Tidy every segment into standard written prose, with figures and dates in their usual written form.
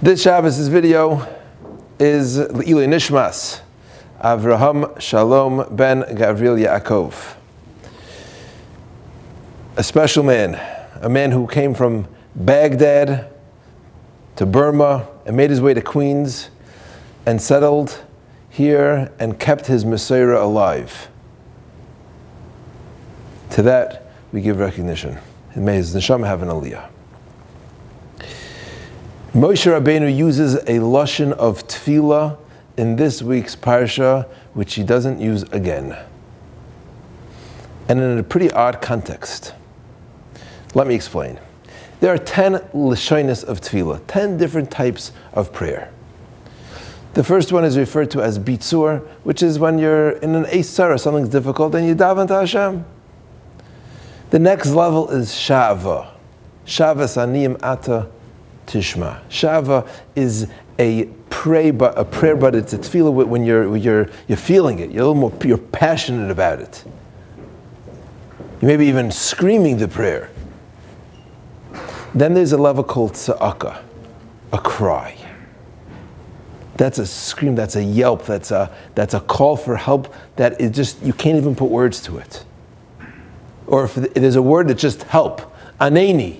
This Shabbos' video is L'ilui Nishmas Avraham Shalom ben Gavriel Yaakov. A special man, a man who came from Baghdad to Burma and made his way to Queens and settled here and kept his Messiah alive. To that we give recognition. And may his neshama have an aliyah. Moshe Rabbeinu uses a lashon of tefillah in this week's parsha, which he doesn't use again, and in a pretty odd context. Let me explain. There are 10 lashonos of tefillah, 10 different types of prayer. The first one is referred to as bitzur, which is when you're in an eis sarah, something's difficult, and you daven to Hashem. The next level is shava. Shava saniyim ata tishma. Shava is a prayer, but it's a tefillah when you're feeling it. You're a little more, you're passionate about it. You may be even screaming the prayer. Then there's a level called tza'aka, a cry. That's a scream, that's a yelp, that's a call for help that is just, you can't even put words to it. Or if there's a word that just help, aneni,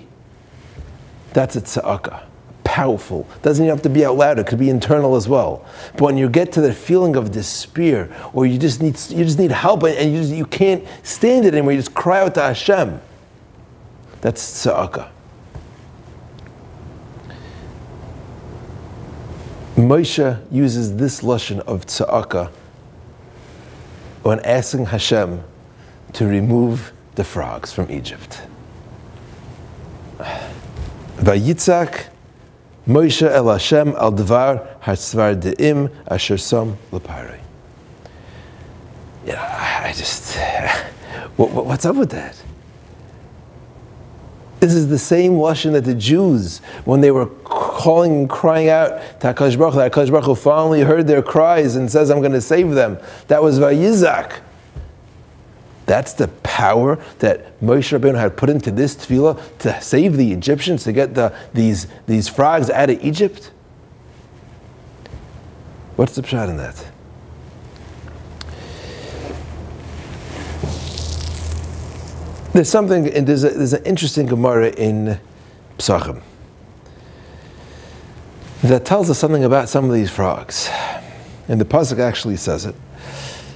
that's a tza'aka, powerful. Doesn't even have to be out loud, it could be internal as well. But when you get to the feeling of despair, or you just need help and you can't stand it anymore, you just cry out to Hashem, that's tza'aka. Moshe uses this lashon of tza'aka when asking Hashem to remove the frogs from Egypt. Vayitzak Moshe el Hashem al dvar hatzvar de'im asher som l'parei. What's up with that? This is the same lashon that the Jews, when they were calling and crying out to HaKadosh Baruch Hu, HaKadosh Baruch Hu finally heard their cries and says, I'm going to save them. That was Vayizak. That's the power that Moshe Rabbeinu had put into this tefillah to save the Egyptians, to get these frogs out of Egypt. What's the pshat in that? There's an interesting Gemara in Psachim that tells us something about some of these frogs. And the Pasuk actually says it.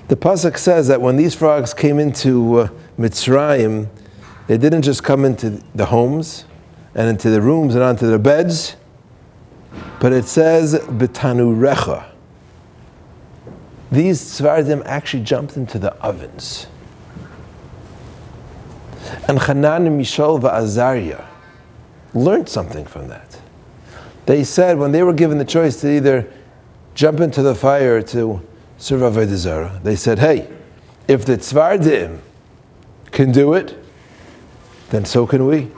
The Pasuk says that when these frogs came into Mitzrayim, they didn't just come into the homes and into the rooms and onto the beds, but it says, B'tanurecha. These tzvardim actually jumped into the ovens. And Hanan, Mishael, Azariah learned something from that. They said when they were given the choice to either jump into the fire or to serve Avodah Zarah, they said, hey, if the tzvardim can do it, then so can we.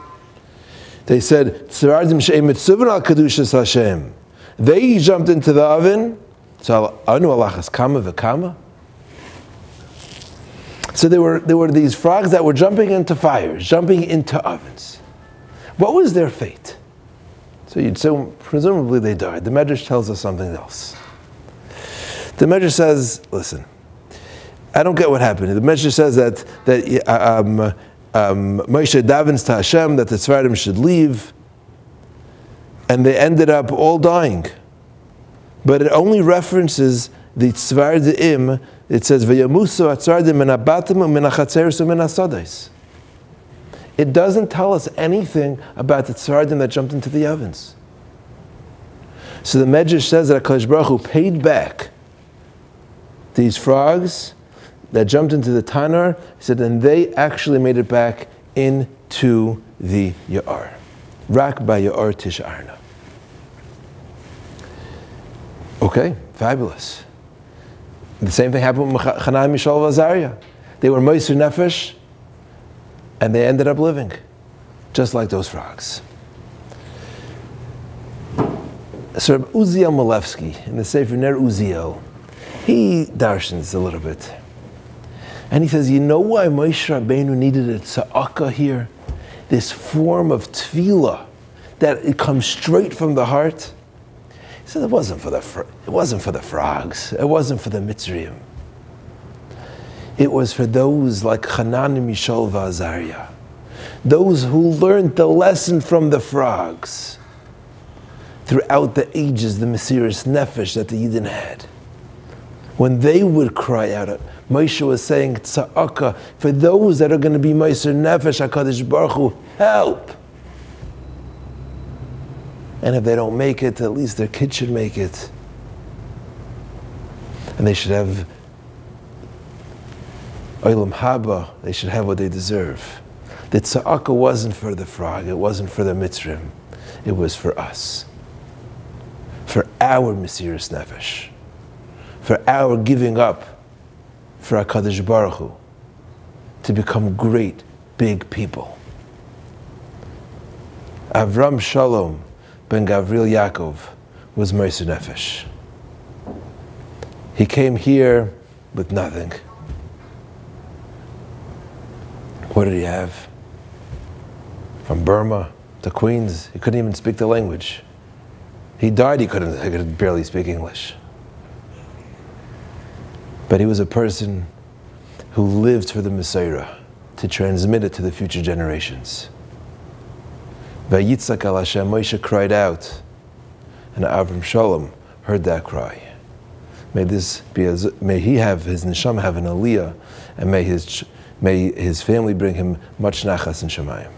They said, tzvardim she'em mitzuvin al kedushas Hashem. They jumped into the oven, so anu alachas kama v'kama. So there were these frogs that were jumping into fires, jumping into ovens. What was their fate? So presumably they died. The Medrash tells us something else. The Medrash says, listen, I don't get what happened. The Medrash says that Moshe davens to Hashem that the tzvardim should leave, and they ended up all dying. But it only references the tzvardim. It says, "V'yamusu atzardim min habatim min hachatzeres umin hasadais." It doesn't tell us anything about the tzvardim that jumped into the ovens. So the Medrash says that HaKadosh Baruch Hu paid back these frogs that jumped into the Tanar. He said, and they actually made it back into the Ya'ar. Rak ba Ya'ar tish'arna. Okay, fabulous. The same thing happened with Hanan, Mishael, Azariah. They were Moser Nefesh, and they ended up living, just like those frogs. So Uziel Malevsky, in the Sefer Ner Uziel, he darshans a little bit. And he says, you know why Moshe Rabbeinu needed a tza'aka here? This form of tefillah, that it comes straight from the heart. He said it wasn't for the frogs. It wasn't for the Mitzrayim. It was for those like Hanan, Mishal, Azariah, those who learned the lesson from the frogs throughout the ages, the Mesiras Nefesh that the Yidden had. When they would cry out, Moshe was saying, Tza'aka, for those that are going to be Meiser Nefesh, HaKadosh Baruch Hu, help. And if they don't make it, at least their kids should make it. And they should have Olam Haba, they should have what they deserve. The Tza'aka wasn't for the frog, it wasn't for the Mitzrayim, it was for us. For our Mesiras Nefesh, for our giving up for HaKadosh Baruch Hu, to become great, big people. Avram Shalom ben Gavril Yaakov was Meiser Nefesh. He came here with nothing. What did he have? From Burma to Queens, he couldn't even speak the language. He died, he could barely speak English. But he was a person who lived for the Messiah to transmit it to the future generations. Vayitzak al Hashem, Moshe cried out, and Avram Shalom heard that cry. May he have his neshama have an aliyah, and may his family bring him much nachas and shemayim.